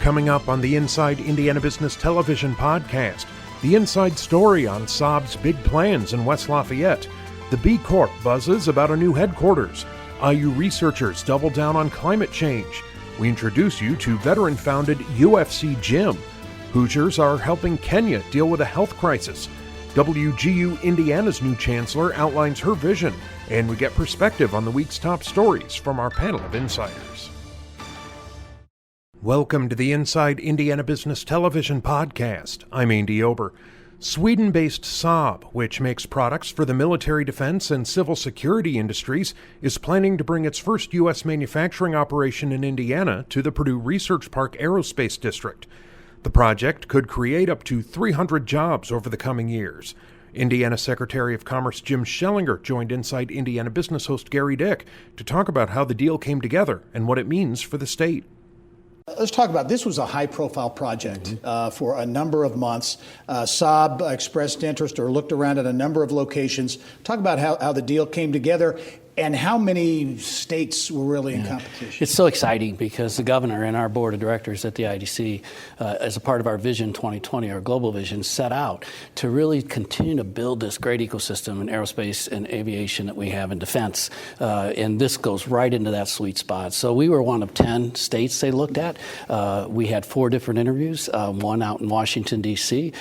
Coming up on the Inside Indiana Business Television podcast, the inside story on Saab's big plans in West Lafayette. The Bee Corp buzzes about a new headquarters. IU researchers double down on climate change. We introduce you to veteran-founded UFC Gym. Hoosiers are helping Kenya deal with a health crisis. WGU Indiana's new chancellor outlines her vision, and we get perspective on the week's top stories from our panel of insiders. Welcome to the Inside Indiana Business Television podcast. I'm Andy Ober. Sweden-based Saab, which makes products for the military defense and civil security industries, is planning to bring its first U.S. manufacturing operation in Indiana to the Purdue Research Park Aerospace District. The project could create up to 300 jobs over the coming years. Indiana Secretary of Commerce Jim Schellinger joined Inside Indiana Business host Gary Dick to talk about how the deal came together and what it means for the state. Let's talk about this. Was a high-profile project for a number of months. Saab expressed interest or looked around at a number of locations. Talk about how the deal came together and how many states were really in competition. It's so exciting because the governor and our board of directors at the IDC, as a part of our Vision 2020, our global vision, set out to really continue to build this great ecosystem in aerospace and aviation that we have in defense. And this goes right into that sweet spot. So we were one of 10 states they looked at. We had 4 different interviews, one out in Washington, D.C.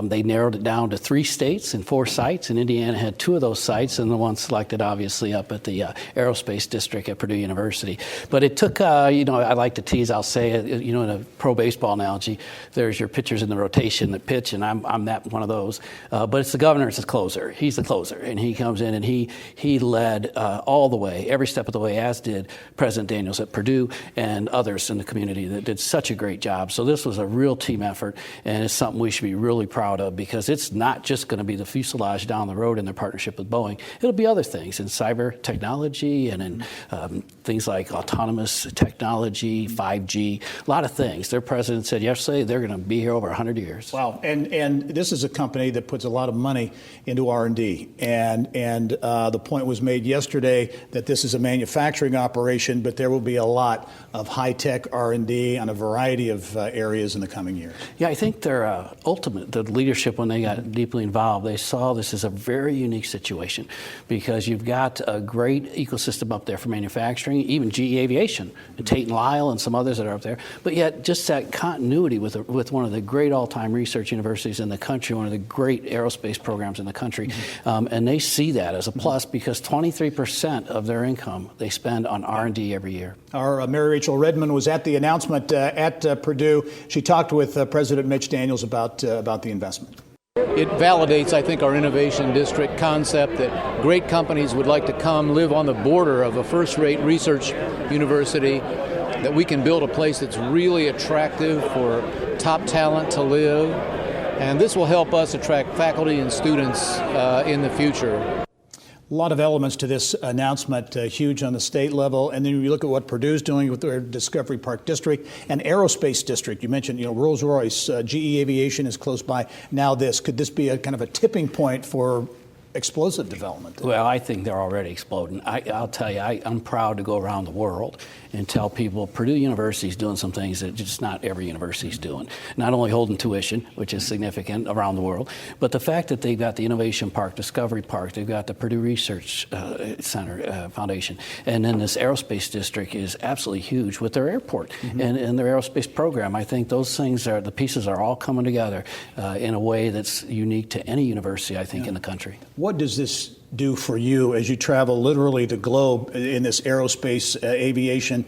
They narrowed it down to 3 states and 4 sites, and Indiana had 2 of those sites, and the one selected obviously up at the aerospace district at Purdue University. But it took, I like to tease, I'll say, in a pro baseball analogy, there's your pitchers in the rotation that pitch, and I'm that one of those. But it's the governor, it's the closer. He's the closer, and he comes in and he led all the way, every step of the way, as did President Daniels at Purdue and others in the community that did such a great job. So this was a real team effort, and it's something we should be really proud of because it's not just going to be the fuselage down the road in their partnership with Boeing. It'll be other things in cyber technology and in things like autonomous technology, 5G, a lot of things. Their president said yesterday they're going to be here over 100 years. Wow, and this is a company that puts a lot of money into R&D, and the point was made yesterday that this is a manufacturing operation, but there will be a lot of high-tech R&D on a variety of areas in the coming years. Yeah, I think their the leadership, when they got deeply involved, they saw this as a very unique situation because you've got a great ecosystem up there for manufacturing, even GE Aviation, and Tate and Lyle and some others that are up there. But yet just that continuity with one of the great all-time research universities in the country, one of the great aerospace programs in the country. And they see that as a plus because 23% of their income they spend on R&D every year. Our Mary Rachel Redmond was at the announcement at Purdue. She talked with President Mitch Daniels about the investment. It validates, I think, our innovation district concept that great companies would like to come live on the border of a first-rate research university, that we can build a place that's really attractive for top talent to live, and this will help us attract faculty and students in the future. A lot of elements to this announcement, huge on the state level. And then you look at what Purdue's doing with their Discovery Park District and Aerospace District. You mentioned, Rolls-Royce, GE Aviation is close by. Now this. Could this be a kind of a tipping point for explosive development? Well, I think they're already exploding. I'll tell you, I'm proud to go around the world and tell people Purdue University is doing some things that just not every university is doing. Not only holding tuition, which is significant around the world, but the fact that they've got the Innovation Park, Discovery Park, they've got the Purdue Research Center Foundation, and then this aerospace district is absolutely huge with their airport and their aerospace program. I think those things the pieces are all coming together in a way that's unique to any university, I think, in the country. What does this do for you as you travel literally the globe in this aerospace aviation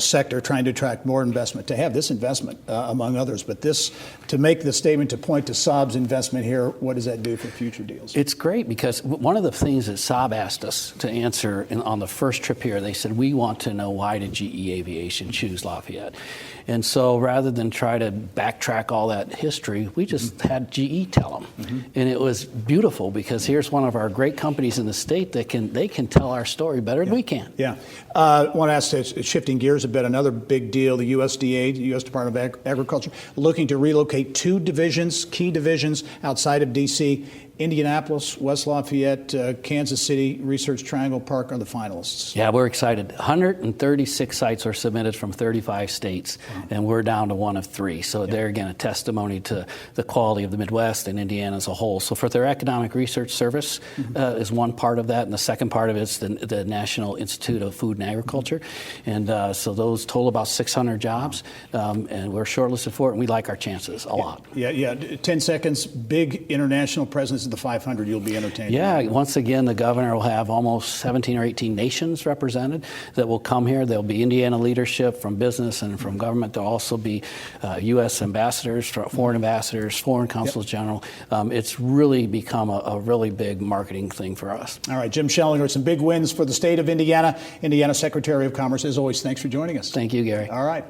sector, trying to attract more investment, to have this investment among others, but this, to make the statement, to point to Saab's investment here, what does that do for future deals? It's great because one of the things that Saab asked us to answer on the first trip here, they said, we want to know why did GE Aviation choose Lafayette? And so rather than try to backtrack all that history, we just had GE tell them. And it was beautiful because here's one of our great companies in the state that they can tell our story better than we can. Yeah. I want to ask, shifting gears a bit, another big deal, the USDA, the U.S. Department of Agriculture, looking to relocate 2 divisions, key divisions outside of D.C. Indianapolis, West Lafayette, Kansas City, Research Triangle Park are the finalists. Yeah, we're excited. 136 sites are submitted from 35 states, and we're down to one of 3. So they're, again, a testimony to the quality of the Midwest and Indiana as a whole. So for their Economic Research Service is one part of that, and the second part of it is the National Institute of Food and Agriculture. And so those total about 600 jobs, and we're shortlisted for it, and we like our chances a lot. Yeah. 10 seconds, big international presence at the 500 you'll be entertaining. Yeah, once again, the governor will have almost 17 or 18 nations represented that will come here. There'll be Indiana leadership from business and from government. There'll also be U.S. ambassadors, foreign ambassadors, foreign consuls general. It's really become a really big marketing thing for us. All right, Jim Schellinger, some big wins for the state of Indiana. Indiana Secretary of Commerce, as always, thanks for joining us. Thank you, Gary. All right.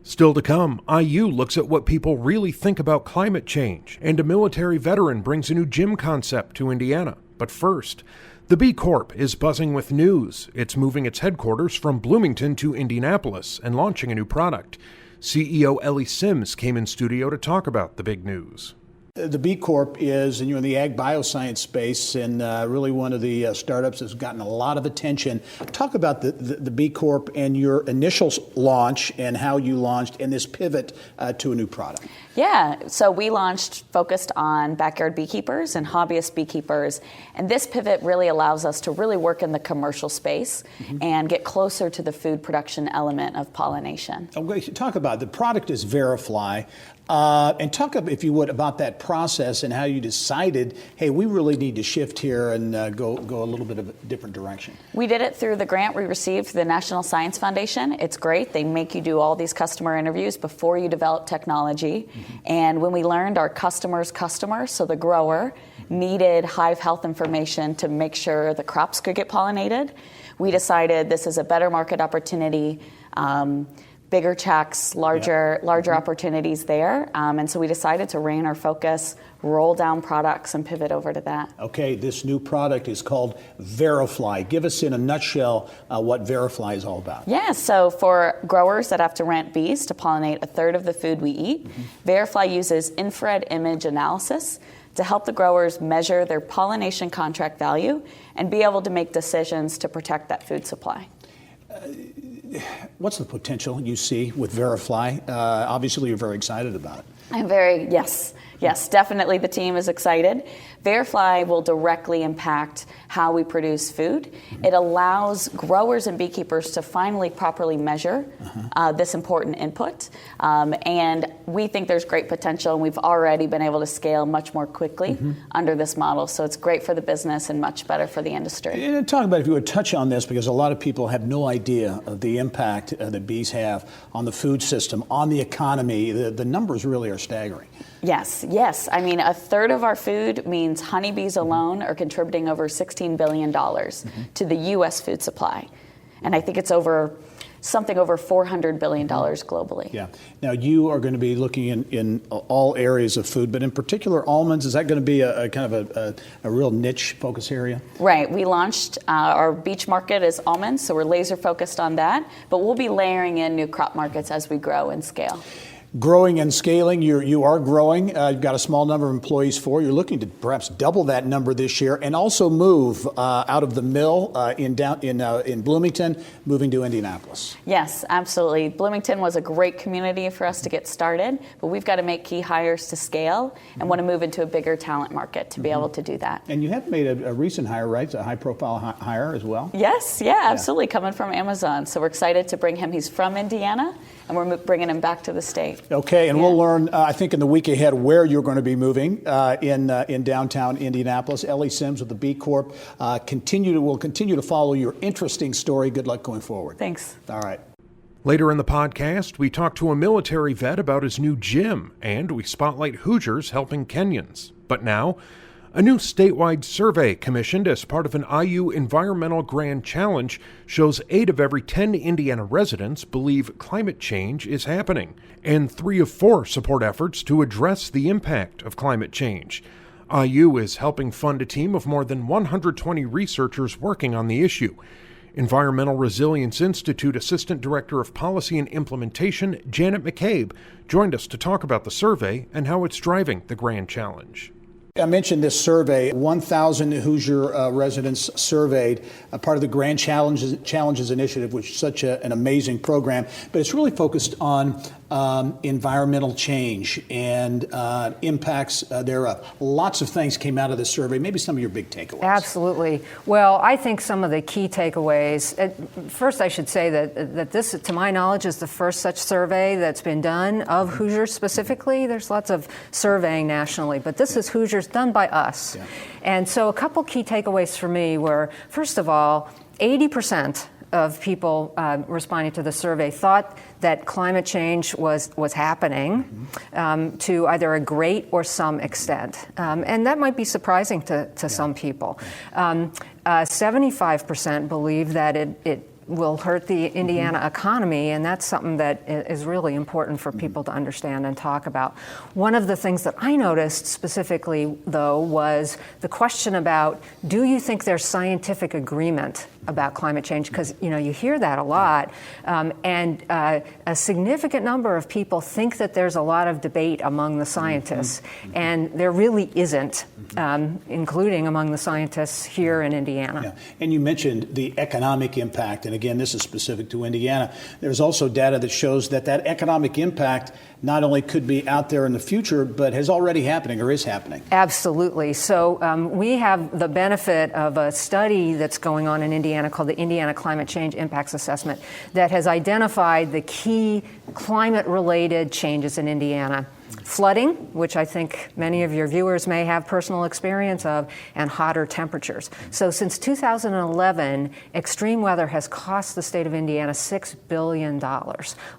Still to come, IU looks at what people really think about climate change, and a military veteran brings a new gym concept to Indiana. But first, the Bee Corp is buzzing with news. It's moving its headquarters from Bloomington to Indianapolis and launching a new product. CEO Ellie Sims came in studio to talk about the big news. The Bee Corp is, and you're in the ag bioscience space, and really one of the startups that's gotten a lot of attention. Talk about the Bee Corp and your initial launch and how you launched and this pivot to a new product. Yeah, so we launched focused on backyard beekeepers and hobbyist beekeepers, and this pivot really allows us to really work in the commercial space and get closer to the food production element of pollination. Okay, talk about the product is Verifly. And talk, if you would, about that process and how you decided, hey, we really need to shift here and go a little bit of a different direction. We did it through the grant we received from the National Science Foundation. It's great. They make you do all these customer interviews before you develop technology. And when we learned our customer's customer, so the grower, needed hive health information to make sure the crops could get pollinated, we decided this is a better market opportunity. Bigger checks, larger opportunities there. And so we decided to rein our focus, roll down products, and pivot over to that. Okay, this new product is called Verifly. Give us in a nutshell what Verifly is all about. Yeah, so for growers that have to rent bees to pollinate a third of the food we eat, Verifly uses infrared image analysis to help the growers measure their pollination contract value and be able to make decisions to protect that food supply. What's the potential you see with Verifly? Obviously, you're very excited about it. I'm yes, definitely the team is excited. Verifly will directly impact how we produce food. It allows growers and beekeepers to finally properly measure this important input. And we think there's great potential, and we've already been able to scale much more quickly under this model. So it's great for the business and much better for the industry. And talk about, if you would touch on this, because a lot of people have no idea of the impact that bees have on the food system, on the economy. The numbers really are staggering. Yes. I mean, a third of our food means honeybees alone are contributing over $16 billion to the U.S. food supply. And I think it's something over $400 billion globally. Yeah. Now, you are going to be looking in all areas of food, but in particular almonds. Is that going to be a kind of a real niche focus area? Right. We launched our beach market as almonds, so we're laser focused on that. But we'll be layering in new crop markets as we grow and scale. Growing and scaling, you are growing. You've got a small number of employees You're looking to perhaps double that number this year, and also move out of the mill in Bloomington, moving to Indianapolis. Yes, absolutely. Bloomington was a great community for us to get started, but we've got to make key hires to scale and want to move into a bigger talent market to be able to do that. And you have made a recent hire, right? A high-profile hire as well. Yes, absolutely. Coming from Amazon, so we're excited to bring him. He's from Indiana, and we're bringing him back to the state. Okay, and we'll learn, I think, in the week ahead where you're going to be moving in downtown Indianapolis. Ellie Sims with the Bee Corp. We'll continue to follow your interesting story. Good luck going forward. Thanks. All right. Later in the podcast, we talk to a military vet about his new gym, and we spotlight Hoosiers helping Kenyans. But now, a new statewide survey commissioned as part of an IU Environmental Grand Challenge shows 8 of every 10 Indiana residents believe climate change is happening, and 3 of 4 support efforts to address the impact of climate change. IU is helping fund a team of more than 120 researchers working on the issue. Environmental Resilience Institute Assistant Director of Policy and Implementation, Janet McCabe, joined us to talk about the survey and how it's driving the Grand Challenge. I mentioned this survey, 1,000 Hoosier residents surveyed, part of the Grand Challenges Initiative, which is such an amazing program, but it's really focused on environmental change and impacts thereof. Lots of things came out of this survey. Maybe some of your big takeaways. Absolutely. Well, I think some of the key takeaways, first I should say that this, to my knowledge, is the first such survey that's been done of Hoosiers specifically. There's lots of surveying nationally, but this is Hoosiers done by us. Yeah. And so a couple key takeaways for me were, first of all, 80% of people responding to the survey thought that climate change was happening to either a great or some extent. And that might be surprising to some people. 75% believe that it will hurt the Indiana economy, and that's something that is really important for people to understand and talk about. One of the things that I noticed specifically, though, was the question about, do you think there's scientific agreement about climate change? Because you hear that a lot, and a significant number of people think that there's a lot of debate among the scientists, and there really isn't, including among the scientists here in Indiana. Yeah. And you mentioned the economic impact, and again, this is specific to Indiana. There's also data that shows that economic impact not only could be out there in the future, but is already happening or is happening. Absolutely. So we have the benefit of a study that's going on in Indiana called the Indiana Climate Change Impacts Assessment that has identified the key climate-related changes in Indiana. Flooding, which I think many of your viewers may have personal experience of, and hotter temperatures. So since 2011, extreme weather has cost the state of Indiana $6 billion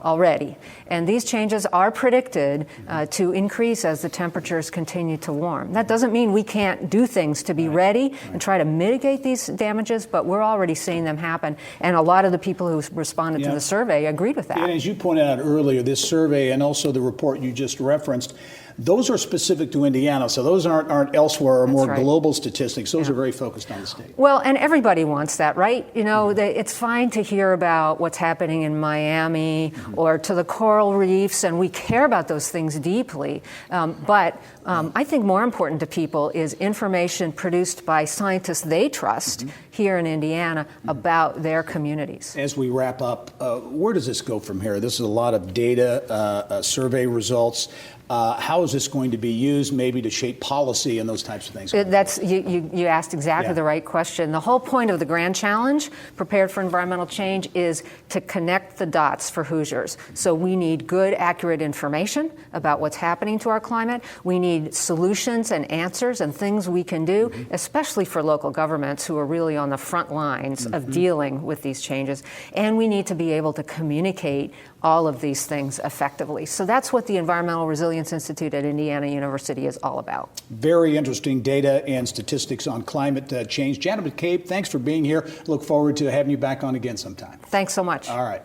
already. And these changes are predicted to increase as the temperatures continue to warm. That doesn't mean we can't do things to be ready and try to mitigate these damages, but we're already seeing them happen. And a lot of the people who responded to the survey agreed with that. And as you pointed out earlier, this survey and also the report you just referenced, those are specific to Indiana, so those aren't elsewhere or more global statistics. Those are very focused on the state. Well, and everybody wants that, right? It's fine to hear about what's happening in Miami or to the coral reefs, and we care about those things deeply. But I think more important to people is information produced by scientists they trust here in Indiana about their communities. As we wrap up, where does this go from here? This is a lot of data, survey results. How is this going to be used maybe to shape policy and those types of things? You asked exactly the right question. The whole point of the Grand Challenge, Prepared for Environmental Change, is to connect the dots for Hoosiers. So we need good, accurate information about what's happening to our climate. We need solutions and answers and things we can do, especially for local governments who are really on the front lines of dealing with these changes. And we need to be able to communicate all of these things effectively. So that's what the Environmental Resilience Institute at Indiana University is all about. Very interesting data and statistics on climate change. Janet McCabe, thanks for being here. Look forward to having you back on again sometime. Thanks so much. All right.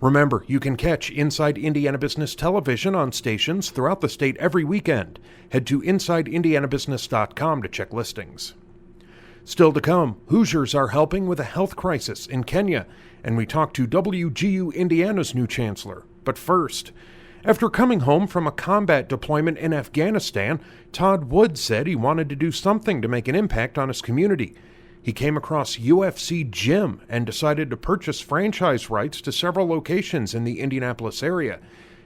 Remember, you can catch Inside Indiana Business Television on stations throughout the state every weekend. Head to InsideIndianaBusiness.com to check listings. Still to come, Hoosiers are helping with a health crisis in Kenya, and we talk to WGU Indiana's new chancellor. But first, after coming home from a combat deployment in Afghanistan, Todd Wood said he wanted to do something to make an impact on his community. He came across UFC Gym and decided to purchase franchise rights to several locations in the Indianapolis area.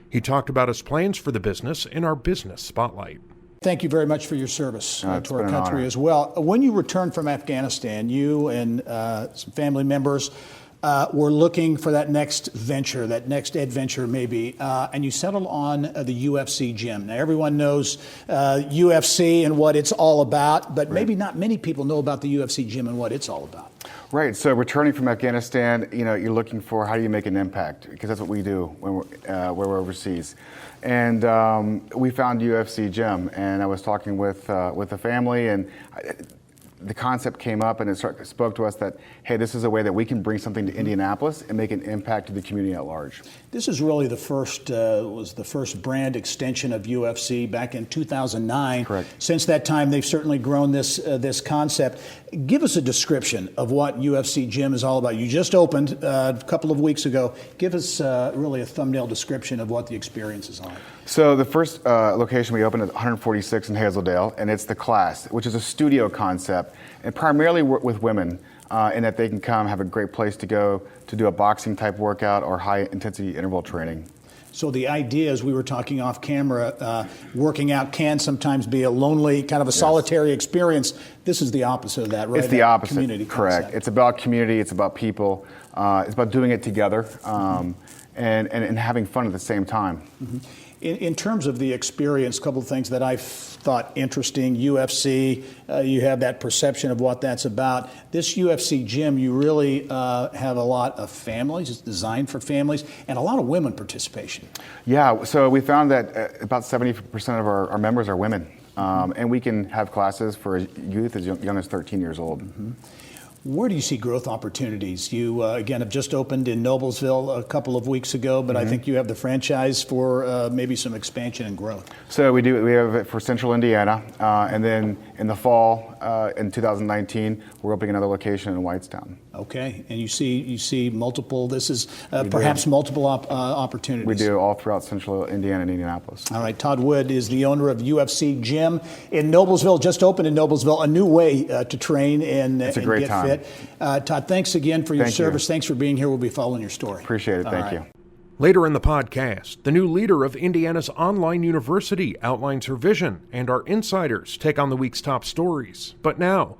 He talked about his plans for the business in our Business Spotlight. Thank you very much for your service to our country as well. When you returned from Afghanistan, you and some family members were looking for that next venture, that next adventure maybe, and you settled on the UFC Gym. Now, everyone knows UFC and what it's all about, but maybe not many people know about the UFC Gym and what it's all about. Right. So returning from Afghanistan, you're looking for how do you make an impact, because that's what we do when we're overseas. And we found UFC Gym, and I was talking with the family, and the concept came up and it spoke to us that, hey, this is a way that we can bring something to Indianapolis and make an impact to the community at large. This is really the first brand extension of UFC back in 2009. Correct. Since that time, they've certainly grown this concept. Give us a description of what UFC Gym is all about. You just opened a couple of weeks ago. Give us really a thumbnail description of what the experience is like. So the first location we opened is 146 in Hazeldale, and it's the Class, which is a studio concept, and primarily with women, in that they can come, have a great place to go to do a boxing type workout or high intensity interval training. So the idea, as we were talking off camera, working out can sometimes be a lonely, kind of a solitary experience. This is the opposite of that, right? It's the opposite, community correct. concept. It's about community, it's about people, it's about doing it together, and having fun at the same time. Mm-hmm. In terms of the experience, a couple of things that I thought interesting. UFC, you have that perception of what that's about. This UFC Gym, you really have a lot of families. It's designed for families and a lot of women participation. Yeah, so we found that about 70% of our members are women. And we can have classes for youth as young as 13 years old. Mm-hmm. Where do you see growth opportunities? You, again, have just opened in Noblesville a couple of weeks ago, but I think you have the franchise for maybe some expansion and growth. So we have it for Central Indiana, and then in the fall, in 2019, we're opening another location in Whitestown. Okay, and you see multiple, this is perhaps multiple opportunities. We do all throughout Central Indiana and Indianapolis. All right, Todd Wood is the owner of UFC Gym in Noblesville, just opened in Noblesville, a new way to train and get fit. Todd, thanks again for your service. Thanks for being here. We'll be following your story. Appreciate it. Thank you. Later in the podcast, the new leader of Indiana's online university outlines her vision, and our insiders take on the week's top stories. But now,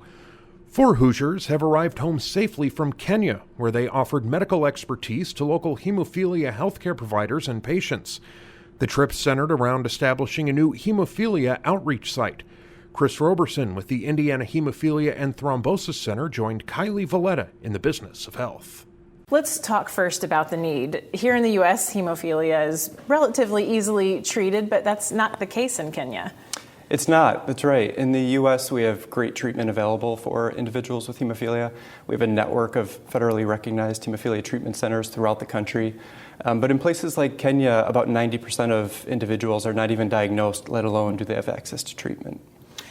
4 Hoosiers have arrived home safely from Kenya, where they offered medical expertise to local hemophilia healthcare providers and patients. The trip centered around establishing a new hemophilia outreach site. Chris Roberson with the Indiana Hemophilia and Thrombosis Center joined Kylie Valletta in the business of health. Let's talk first about the need. Here in the U.S., hemophilia is relatively easily treated, but that's not the case in Kenya. It's not, that's right. In the U.S., we have great treatment available for individuals with hemophilia. We have a network of federally recognized hemophilia treatment centers throughout the country. But in places like Kenya, about 90% of individuals are not even diagnosed, let alone do they have access to treatment.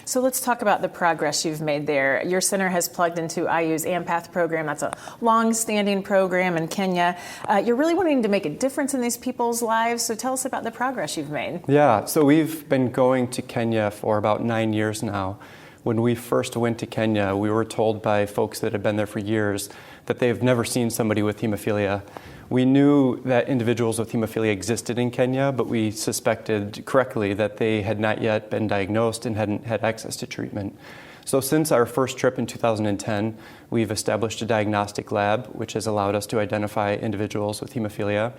So let's talk about the progress you've made there. Your center has plugged into IU's AMPATH program. That's a long-standing program in Kenya. You're really wanting to make a difference in these people's lives. So tell us about the progress you've made. Yeah, so we've been going to Kenya for about 9 years now. When we first went to Kenya, we were told by folks that have been there for years that they've never seen somebody with hemophilia. We knew that individuals with hemophilia existed in Kenya, but we suspected correctly that they had not yet been diagnosed and hadn't had access to treatment. So since our first trip in 2010, we've established a diagnostic lab, which has allowed us to identify individuals with hemophilia.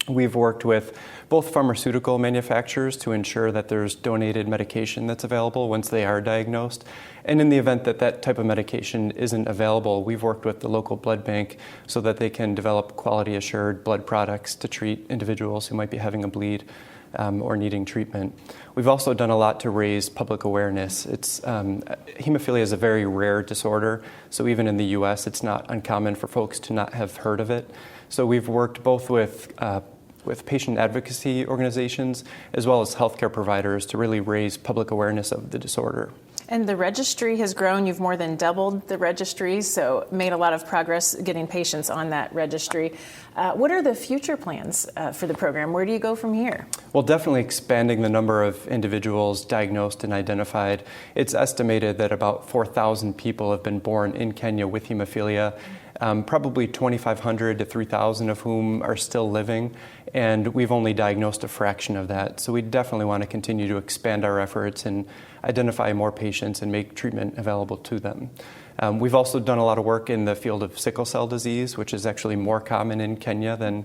We've worked with both pharmaceutical manufacturers to ensure that there's donated medication that's available once they are diagnosed. And in the event that that type of medication isn't available, we've worked with the local blood bank so that they can develop quality assured blood products to treat individuals who might be having a bleed or needing treatment. We've also done a lot to raise public awareness. Hemophilia is a very rare disorder, so even in the US, it's not uncommon for folks to not have heard of it. So we've worked both with patient advocacy organizations as well as healthcare providers to really raise public awareness of the disorder. And the registry has grown. You've more than doubled the registry, so made a lot of progress getting patients on that registry. What are the future plans for the program? Where do you go from here? Well, definitely expanding the number of individuals diagnosed and identified. It's estimated that about 4,000 people have been born in Kenya with hemophilia. Probably 2,500 to 3,000 of whom are still living, and we've only diagnosed a fraction of that. So we definitely want to continue to expand our efforts and identify more patients and make treatment available to them. We've also done a lot of work in the field of sickle cell disease, which is actually more common in Kenya than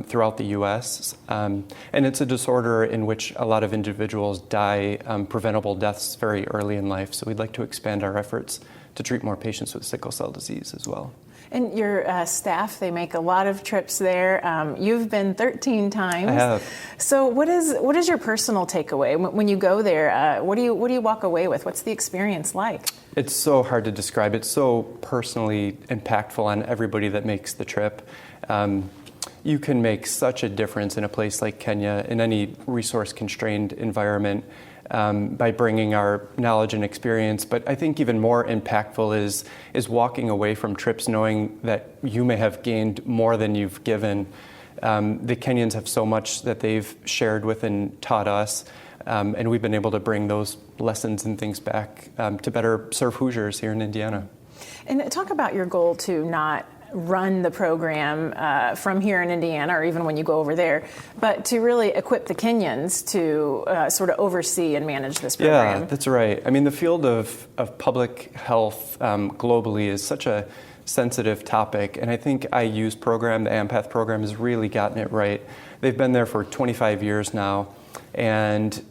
throughout the U.S. And it's a disorder in which a lot of individuals die preventable deaths very early in life. So we'd like to expand our efforts to treat more patients with sickle cell disease as well. And your staff, they make a lot of trips there. You've been 13 times. I have. So what is your personal takeaway when you go there? What do you walk away with? What's the experience like? It's so hard to describe. It's so personally impactful on everybody that makes the trip. You can make such a difference in a place like Kenya, in any resource-constrained environment, by bringing our knowledge and experience. But I think even more impactful is walking away from trips knowing that you may have gained more than you've given. The Kenyans have so much that they've shared with and taught us, and we've been able to bring those lessons and things back to better serve Hoosiers here in Indiana. And talk about your goal to not run the program from here in Indiana, or even when you go over there, but to really equip the Kenyans to sort of oversee and manage this program. Yeah, that's right. I mean, the field of public health globally is such a sensitive topic, and I think IU's program, the AMPATH program, has really gotten it right. They've been there for 25 years now, and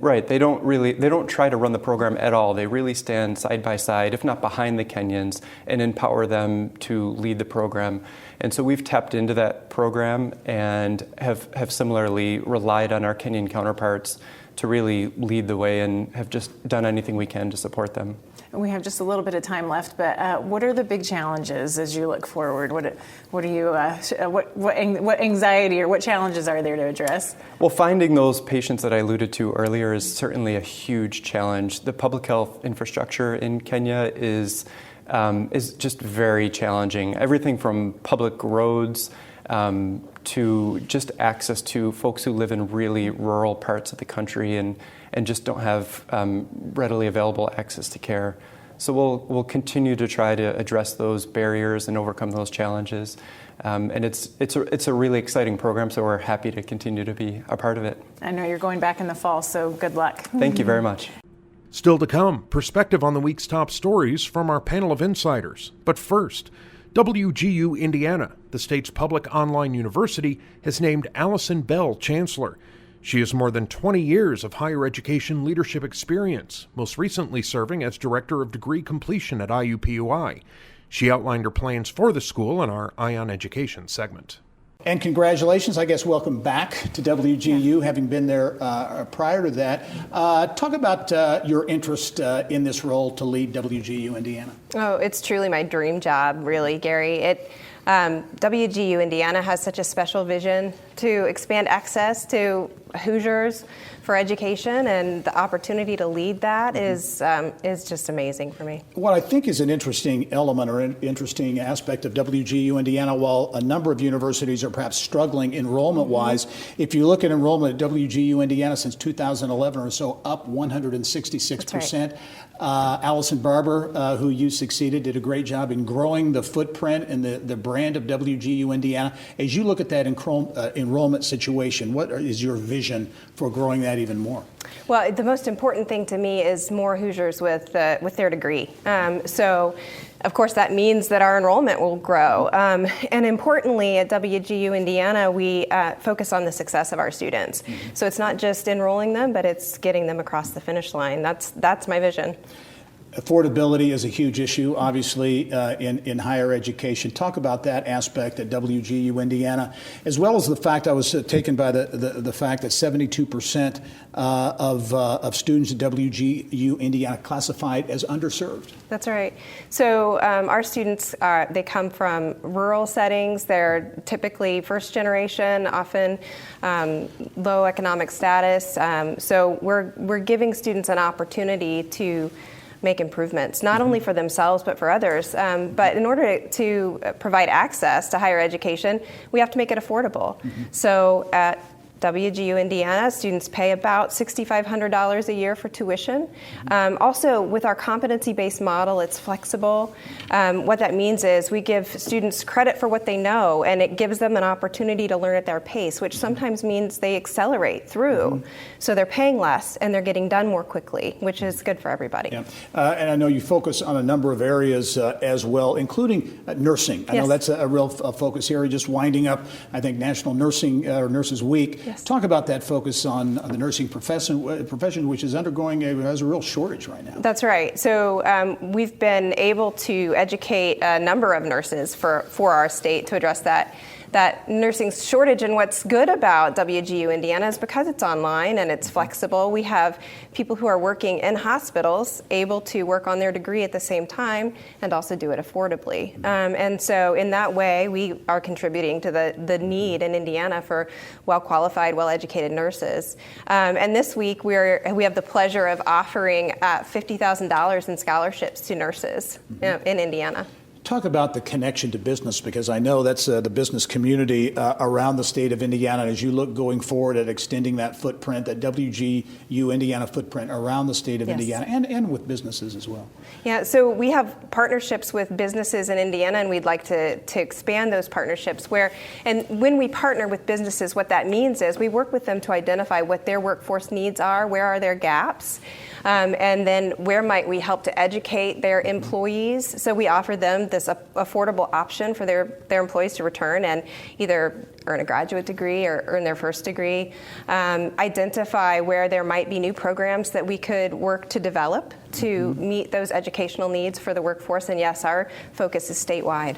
right, they don't try to run the program at all. They really stand side by side, if not behind the Kenyans, and empower them to lead the program. And so we've tapped into that program and have similarly relied on our Kenyan counterparts to really lead the way, and have just done anything we can to support them. And we have just a little bit of time left, but what are the big challenges as you look forward? What anxiety or what challenges are there to address? Well, finding those patients that I alluded to earlier is certainly a huge challenge. The public health infrastructure in Kenya is just very challenging. Everything from public roads to just access to folks who live in really rural parts of the country and just don't have readily available access to care. So we'll continue to try to address those barriers and overcome those challenges. And it's a really exciting program, so we're happy to continue to be a part of it. I know you're going back in the fall, so good luck. Thank you very much. Still to come, perspective on the week's top stories from our panel of insiders. But first, WGU Indiana, the state's public online university, has named Allison Bell chancellor. She has more than 20 years of higher education leadership experience, most recently serving as director of degree completion at IUPUI. She outlined her plans for the school in our Eye on Education segment. And congratulations, I guess, welcome back to WGU, having been there prior to that. Talk about your interest in this role to lead WGU Indiana. Oh, it's truly my dream job, really, Gary. WGU Indiana has such a special vision to expand access to Hoosiers for education, and the opportunity to lead that is just amazing for me. What I think is an interesting element or an interesting aspect of WGU Indiana, while a number of universities are perhaps struggling enrollment-wise, if you look at enrollment at WGU Indiana since 2011 or so, up 166%. Allison Barber, who you succeeded, did a great job in growing the footprint and the brand of WGU Indiana. As you look at that enrollment situation, what is your vision for growing that even more? Well, the most important thing to me is more Hoosiers with their degree. So, of course, that means that our enrollment will grow. And importantly, at WGU Indiana, we focus on the success of our students. Mm-hmm. So it's not just enrolling them, but it's getting them across the finish line. That's my vision. Affordability is a huge issue, obviously, in higher education. Talk about that aspect at WGU Indiana, as well as the fact I was taken by the fact that 72% of students at WGU Indiana classified as underserved. That's right. So our students, they come from rural settings. They're typically first generation, often low economic status. So we're giving students an opportunity to make improvements, not only for themselves but for others. But in order to provide access to higher education, we have to make it affordable. Mm-hmm. So at WGU Indiana, students pay about $6,500 a year for tuition. Also, with our competency-based model, it's flexible. What that means is we give students credit for what they know, and it gives them an opportunity to learn at their pace, which sometimes means they accelerate through. Mm-hmm. So they're paying less, and they're getting done more quickly, which is good for everybody. Yeah. And I know you focus on a number of areas as well, including nursing. I know that's a real focus here. Just winding up, I think, National Nursing or Nurses Week. Yes. Talk about that focus on the nursing profession, which is has a real shortage right now. That's right. So we've been able to educate a number of nurses for our state to address that nursing shortage. And what's good about WGU Indiana is because it's online and it's flexible, we have people who are working in hospitals able to work on their degree at the same time and also do it affordably. And so in that way, we are contributing to the need in Indiana for well-qualified, well-educated nurses. And this week, we have the pleasure of offering $50,000 in scholarships to nurses in Indiana. Talk about the connection to business, because I know that's the business community around the state of Indiana. As you look going forward at extending that footprint, that WGU Indiana footprint around the state of Indiana and with businesses as well. Yeah, so we have partnerships with businesses in Indiana, and we'd like to expand those partnerships and when we partner with businesses, what that means is we work with them to identify what their workforce needs are, where are their gaps, and then where might we help to educate their employees. So we offer them this affordable option for their employees to return and either earn a graduate degree or earn their first degree, identify where there might be new programs that we could work to develop to meet those educational needs for the workforce. And yes, our focus is statewide.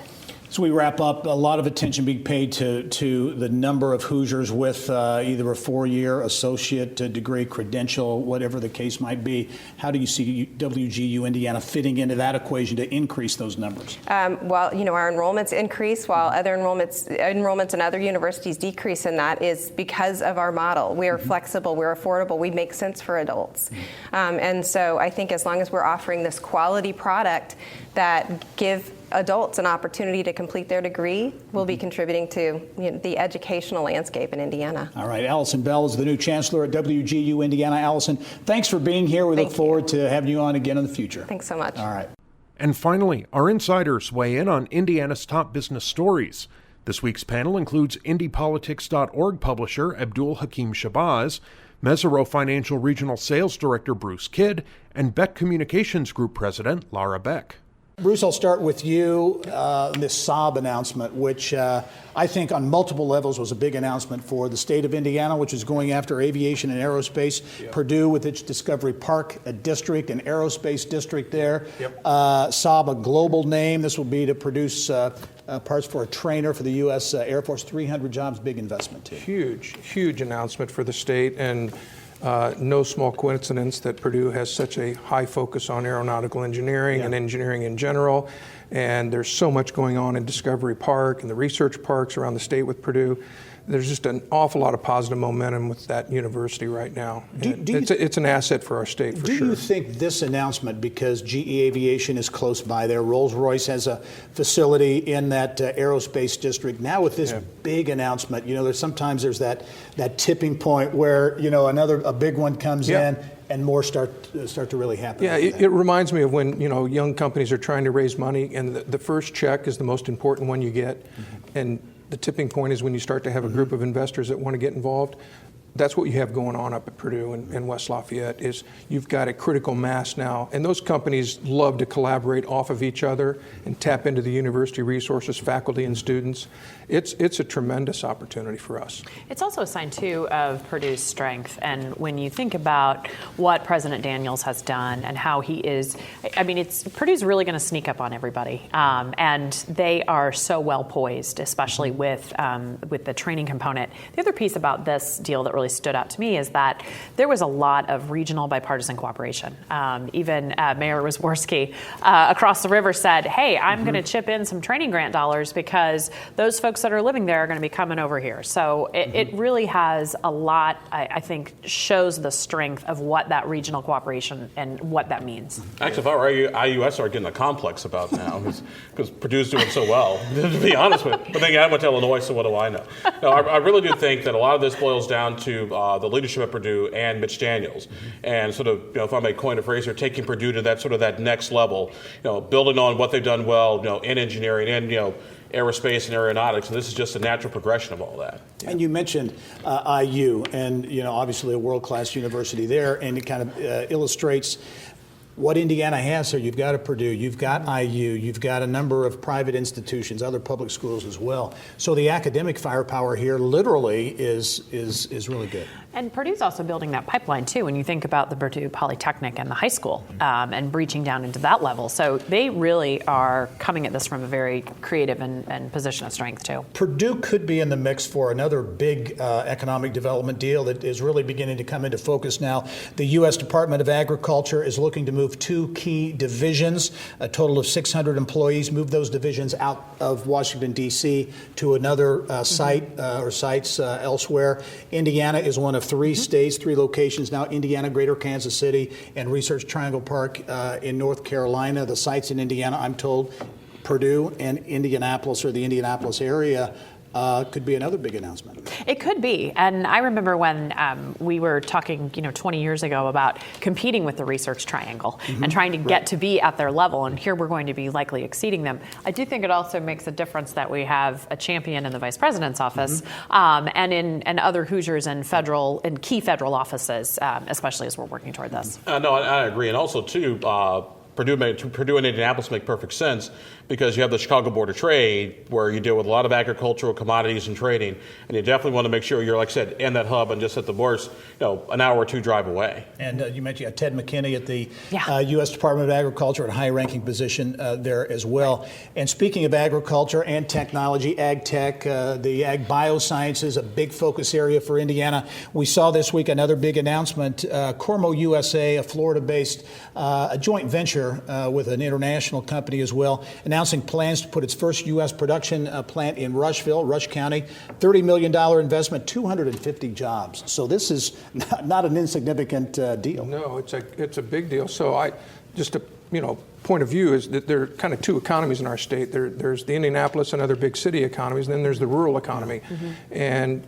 So we wrap up, a lot of attention being paid to the number of Hoosiers with either a 4-year associate degree, credential, whatever the case might be. How do you see WGU Indiana fitting into that equation to increase those numbers? Well, our enrollments increase while other enrollments in other universities decrease, and that is because of our model. We are flexible, we're affordable, we make sense for adults. And so I think as long as we're offering this quality product that give adults an opportunity to complete their degree, will be contributing to the educational landscape in Indiana. All right, Allison Bell is the new chancellor at WGU Indiana. Allison, thanks for being here. We look forward to having you on again in the future. Thanks so much. All right. And finally, our insiders weigh in on Indiana's top business stories. This week's panel includes IndyPolitics.org publisher Abdul Hakim Shabazz, Mesereau Financial Regional Sales Director Bruce Kidd, and Beck Communications Group President Lara Beck. Bruce, I'll start with you. This Saab announcement, which I think on multiple levels was a big announcement for the state of Indiana, which is going after aviation and aerospace. Yep. Purdue with its Discovery Park district, an aerospace district there. Yep. Saab, a global name. This will be to produce parts for a trainer for the U.S. Air Force. 300 jobs, big investment too. Huge announcement for the state, and no small coincidence that Purdue has such a high focus on aeronautical engineering and engineering in general. And there's so much going on in Discovery Park and the research parks around the state with Purdue. There's just an awful lot of positive momentum with that university right now. It's an asset for our state, for sure. Do you think this announcement, because GE Aviation is close by there, Rolls-Royce has a facility in that aerospace district, now with this big announcement, there's sometimes that tipping point where, a big one comes in and more start to really happen. Yeah, it reminds me of when, young companies are trying to raise money, and the first check is the most important one you get. And the tipping point is when you start to have a group of investors that want to get involved. That's what you have going on up at Purdue and West Lafayette, is you've got a critical mass now. And those companies love to collaborate off of each other and tap into the university resources, faculty and students. It's a tremendous opportunity for us. It's also a sign, too, of Purdue's strength. And when you think about what President Daniels has done and how he is, Purdue's really going to sneak up on everybody. And they are so well poised, especially with the training component. The other piece about this deal that really stood out to me is that there was a lot of regional bipartisan cooperation. Even Mayor Rosworski across the river said, hey, I'm going to chip in some training grant dollars because those folks that are living there are going to be coming over here. So it really has a lot, I think, shows the strength of what that regional cooperation and what that means. Actually, if I were IUS, are getting a complex about now because Purdue's doing so well, to be honest with you. But then I went to Illinois, so what do I know? No, I really do think that a lot of this boils down to the leadership at Purdue and Mitch Daniels, and sort of, if I may coin a phrase here, taking Purdue to that next level, building on what they've done well, in engineering and aerospace and aeronautics, and this is just a natural progression of all that. And you mentioned IU, and obviously a world-class university there, and it kind of illustrates what Indiana has here, you've got a Purdue, you've got IU, you've got a number of private institutions, other public schools as well. So the academic firepower here literally is really good. And Purdue's also building that pipeline, too, when you think about the Purdue Polytechnic and the high school and breaching down into that level. So they really are coming at this from a very creative and position of strength, too. Purdue could be in the mix for another big economic development deal that is really beginning to come into focus now. The U.S. Department of Agriculture is looking to move 2 key divisions, a total of 600 employees, move those divisions out of Washington, D.C. to another site or sites elsewhere. Indiana is one of 3 states, 3 locations now: Indiana, Greater Kansas City, and Research Triangle Park in North Carolina. The sites in Indiana, I'm told, Purdue and Indianapolis, or the Indianapolis area, could be another big announcement. It could be. And I remember when we were talking 20 years ago about competing with the Research Triangle and trying to get to be at their level, and here we're going to be likely exceeding them. I do think it also makes a difference that we have a champion in the Vice President's office and in other Hoosiers and key federal offices, especially as we're working toward this. No, I agree. And also, too, Purdue and Indianapolis make perfect sense because you have the Chicago Board of Trade where you deal with a lot of agricultural commodities and trading, and you definitely want to make sure you're, like I said, in that hub and just at the worst, an hour or 2 drive away. And you mentioned Ted McKinney at the U.S. Department of Agriculture, a high-ranking position there as well. And speaking of agriculture and technology, ag tech, the ag biosciences, a big focus area for Indiana. We saw this week another big announcement. Cormo USA, a Florida-based a joint venture with an international company as well, announcing plans to put its first U.S. production plant in Rush County, $30 million investment, 250 jobs. So this is not an insignificant deal. No, it's a big deal. So point of view is that there are kind of 2 economies in our state. There's the Indianapolis and other big city economies, and then there's the rural economy. And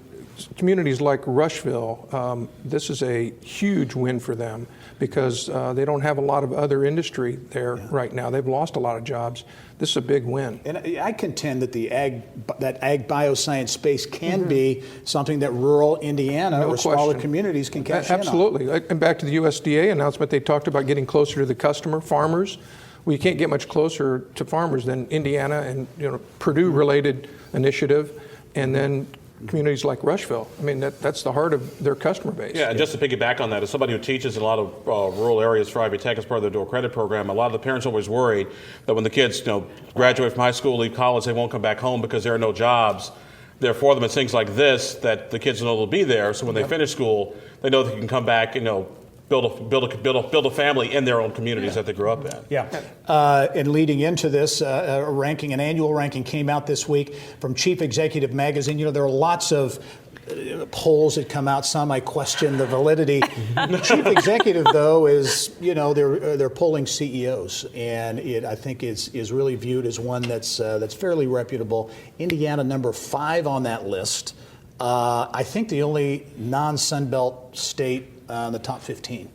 communities like Rushville, this is a huge win for them because they don't have a lot of other industry there right now. They've lost a lot of jobs. This is a big win. And I contend that the ag bioscience space can be something that rural Indiana or smaller communities can cash in on. Absolutely. And back to the USDA announcement, they talked about getting closer to the customer, farmers. We can't get much closer to farmers than Indiana and Purdue-related initiative, and then communities like Rushville. I mean, that's the heart of their customer base. Yeah, and just to piggyback on that, as somebody who teaches in a lot of rural areas for Ivy Tech as part of their dual credit program, a lot of the parents are always worried that when the kids graduate from high school, leave college, they won't come back home because there are no jobs. Therefore, them it's things like this that the kids know they'll be there. So when they finish school, they know they can come back and build a family in their own communities that they grew up in. Yeah. And leading into this, an annual ranking came out this week from Chief Executive Magazine. There are lots of polls that come out. Some I question the validity. Chief Executive, though, is they're polling CEOs, and it I think is really viewed as one that's fairly reputable. Indiana, number 5 on that list. I think the only non-Sunbelt state in the top 15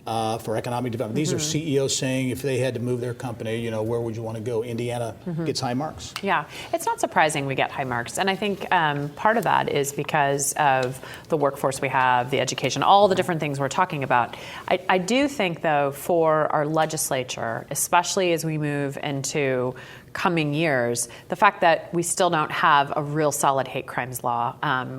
for economic development. These are CEOs saying if they had to move their company, where would you want to go? Indiana gets high marks. Yeah, it's not surprising we get high marks. And I think part of that is because of the workforce we have, the education, all the different things we're talking about. I do think, though, for our legislature, especially as we move into coming years, the fact that we still don't have a real solid hate crimes law.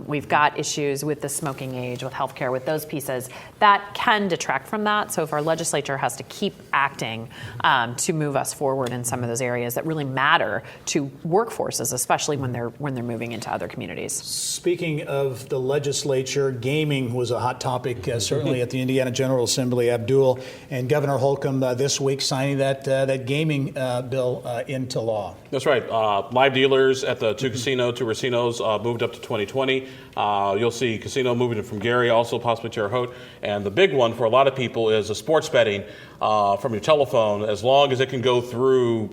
We've got issues with the smoking age, with healthcare, with those pieces that can detract from that. So if our legislature has to keep acting to move us forward in some of those areas that really matter to workforces, especially when they're moving into other communities. Speaking of the legislature, gaming was a hot topic, certainly at the Indiana General Assembly. Abdul and Governor Holcomb this week signing that gaming bill into law. That's right. Live dealers at the two racinos moved up to 2020. You'll see casino moving from Gary, also possibly Terre Haute. And the big one for a lot of people is the sports betting from your telephone, as long as it can go through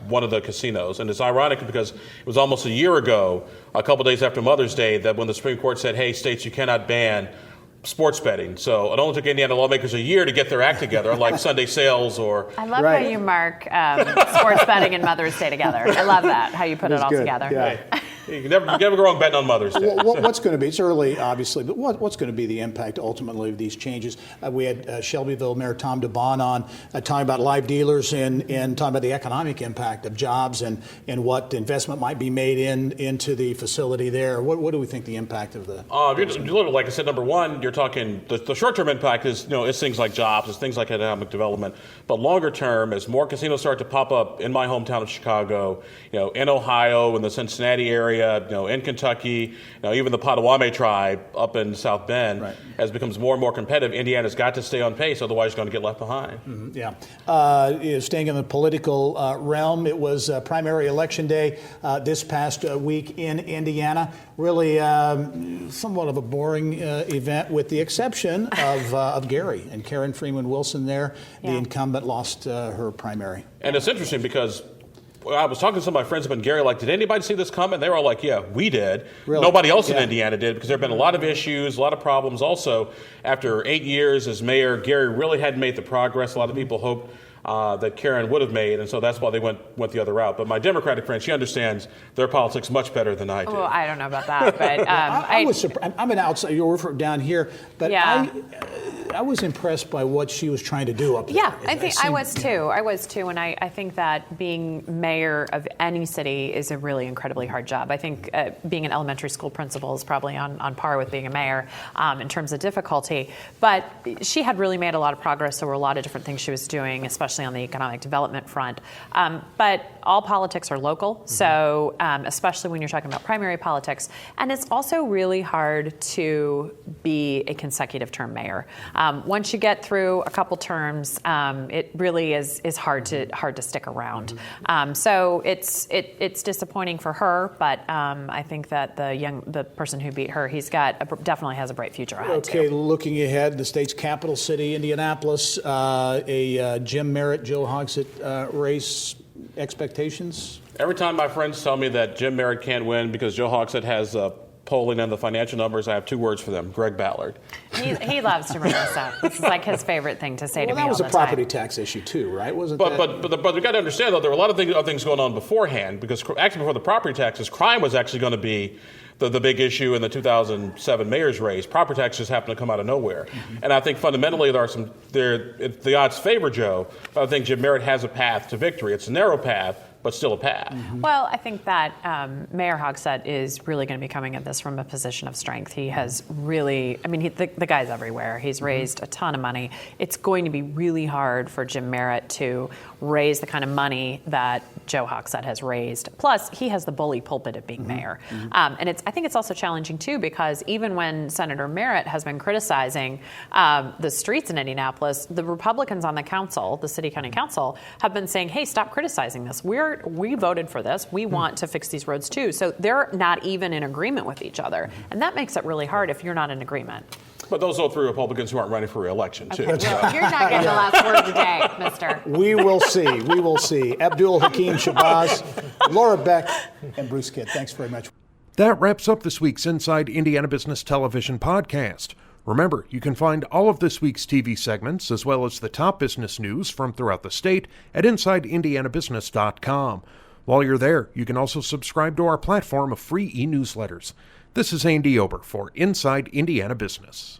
one of the casinos. And it's ironic because it was almost a year ago, a couple days after Mother's Day, that when the Supreme Court said, hey, states, you cannot ban sports betting. So it only took Indiana lawmakers a year to get their act together, unlike Sunday sales or... I love how you mark sports betting and Mother's Day together. I love that, how you put it all good. together. Yeah. You can never go wrong betting on Mother's Day. What's going to be, it's early obviously, but what's going to be the impact ultimately of these changes? We had Shelbyville Mayor Tom DeBon on talking about live dealers and talking about the economic impact of jobs and what investment might be made into the facility there. What do we think the impact of the... Like I said, number one, you're talking, the short-term impact is, it's things like jobs, it's things like economic development. But longer term, as more casinos start to pop up in my hometown of Chicago, in Ohio, in the Cincinnati area, in Kentucky, even the Potawatomi tribe up in South Bend, right, as it becomes more and more competitive, Indiana's got to stay on pace, otherwise you're going to get left behind. Mm-hmm, yeah. Staying in the political realm, it was primary election day this past week in Indiana. Really somewhat of a boring event, with the exception of Gary and Karen Freeman Wilson there. Yeah. The incumbent lost her primary. And it's interesting because I was talking to some of my friends up in Gary, like, did anybody see this coming? They were all like, yeah, we did. Really? Nobody else in Indiana did, because there have been a lot of issues, a lot of problems. Also, after 8 years as mayor, Gary really hadn't made the progress a lot of people hoped that Karen would have made, and so that's why they went the other route. But my Democratic friend, she understands their politics much better than I do. Well, I don't know about that, but I was surprised. I'm an outsider. You're from down here, but yeah. I was impressed by what she was trying to do up there. Yeah, I was too, and I think that being mayor of any city is a really incredibly hard job. I think being an elementary school principal is probably on par with being a mayor in terms of difficulty. But she had really made a lot of progress. There were a lot of different things she was doing, especially on the economic development front. But all politics are local, so especially when you're talking about primary politics. And it's also really hard to be a consecutive term mayor. Once you get through a couple terms, it really is hard to stick around. So it's disappointing for her, but I think that the person who beat her, definitely has a bright future ahead. Okay, too. Looking ahead, the state's capital city, Indianapolis, a Jim Merritt, Joe Hogsett race, expectations? Every time my friends tell me that Jim Merritt can't win because Joe Hogsett has polling and the financial numbers, I have two words for them: Greg Ballard. He loves to bring this up. This is like his favorite thing to say to me all the time. That was a property tax issue too, right? Wasn't but we got to understand, though, there were a lot of things going on beforehand, because actually before the property taxes, crime was actually going to be the big issue in the 2007 mayor's race. Property taxes just happened to come out of nowhere. Mm-hmm. And I think fundamentally the odds favor Joe, but I think Jim Merritt has a path to victory. It's a narrow path, but still a path. Mm-hmm. Well, I think that Mayor Hogsett is really going to be coming at this from a position of strength. He has really, the guy's everywhere. He's raised a ton of money. It's going to be really hard for Jim Merritt to raise the kind of money that Joe Hogsett has raised. Plus, he has the bully pulpit of being mayor. Mm-hmm. And I think it's also challenging, too, because even when Senator Merritt has been criticizing the streets in Indianapolis, the Republicans on the council, the city county council, have been saying, hey, stop criticizing this. We voted for this. We want to fix these roads, too. So they're not even in agreement with each other. And that makes it really hard if you're not in agreement. But those are three Republicans who aren't running for re-election, too. Okay. Well, you're not getting the last word today, mister. We will see. We will see. Abdul Hakim Shabazz, Laura Beck, and Bruce Kidd. Thanks very much. That wraps up this week's Inside Indiana Business Television podcast. Remember, you can find all of this week's TV segments, as well as the top business news from throughout the state, at InsideIndianaBusiness.com. While you're there, you can also subscribe to our platform of free e-newsletters. This is Andy Ober for Inside Indiana Business.